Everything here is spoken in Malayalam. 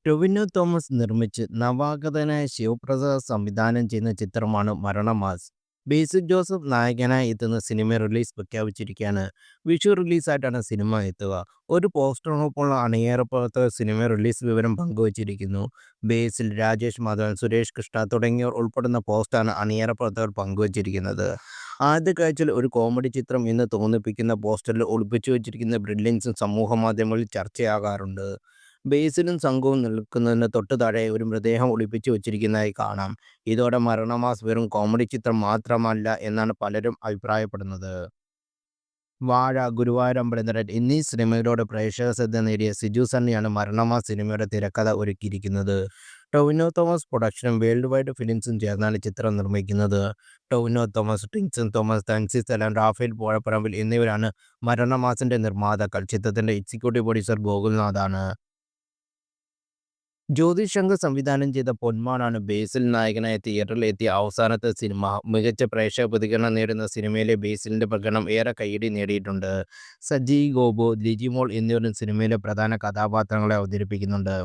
ടൊവിനോ തോമസ് നിർമ്മിച്ച് നവാഗതനായ ശിവപ്രസാദ് സംവിധാനം ചെയ്യുന്ന ചിത്രമാണ് മരണമാസ്. ബേസിൽ ജോസഫ് നായകനായി എത്തുന്ന സിനിമ റിലീസ് പ്രഖ്യാപിച്ചിരിക്കുകയാണ്. വിഷു റിലീസായിട്ടാണ് സിനിമ എത്തുക. ഒരു പോസ്റ്ററിനൊപ്പമുള്ള അണിയറ പ്രവർത്തകർ സിനിമ റിലീസ് വിവരം പങ്കുവച്ചിരിക്കുന്നു. ബേസിൽ, രാജേഷ് മാധവൻ, സുരേഷ് കൃഷ്ണ തുടങ്ങിയവർ ഉൾപ്പെടുന്ന പോസ്റ്റാണ് അണിയറ പ്രവർത്തകർ പങ്കുവച്ചിരിക്കുന്നത്. ആദ്യ കാഴ്ചയിൽ ഒരു കോമഡി ചിത്രം എന്ന് തോന്നിപ്പിക്കുന്ന പോസ്റ്ററിൽ ഒളിപ്പിച്ചു വച്ചിരിക്കുന്ന ബ്രില്യൻസും സമൂഹ മാധ്യമങ്ങളിൽ ചർച്ചയാകാറുണ്ട്. ബേസിലും സംഘവും നിൽക്കുന്നതിന് തൊട്ടു താഴെ ഒരു മൃതദേഹം ഒളിപ്പിച്ചു വച്ചിരിക്കുന്നതായി കാണാം. ഇതോടെ മരണമാസ് വെറും കോമഡി ചിത്രം മാത്രമല്ല എന്നാണ് പലരും അഭിപ്രായപ്പെടുന്നത്. വാഴ, ഗുരുവായൂർ അമ്പലനടൻ എന്നീ സിനിമയിലൂടെ പ്രേക്ഷക ശ്രദ്ധ നേടിയ സിജു സണ്ണിയാണ് മരണമാസ് സിനിമയുടെ തിരക്കഥ ഒരുക്കിയിരിക്കുന്നത്. ടൊവിനോ തോമസ് പ്രൊഡക്ഷനും വേൾഡ് വൈഡ് ഫിലിംസും ചേർന്നാണ് ചിത്രം നിർമ്മിക്കുന്നത്. ടൊവിനോ തോമസ്, ടിൻസൺ തോമസ്, തൻസി സലാം, റാഫേൽ പൂഴപ്പറമ്പിൽ എന്നിവരാണ് മരണമാസിന്റെ നിർമ്മാതാക്കൾ. ചിത്രത്തിന്റെ എക്സിക്യൂട്ടീവ് പ്രൊഡ്യൂസർ ഗോകുൽനാഥാണ്. ജ്യോതിഷ് ശങ്കർ സംവിധാനം ചെയ്ത പൊന്മാനാണ് ബേസിൽ നായകനായി തിയേറ്ററിൽ എത്തിയ അവസാനത്തെ സിനിമ. മികച്ച പ്രേക്ഷക പ്രതികരണം നേടുന്ന സിനിമയിലെ ബേസിലിന്റെ പ്രകടനം ഏറെ കയ്യടി നേടിയിട്ടുണ്ട്. സജി ഗോപു, ലിജിമോൾ എന്നിവരും സിനിമയിലെ പ്രധാന കഥാപാത്രങ്ങളെ അവതരിപ്പിക്കുന്നുണ്ട്.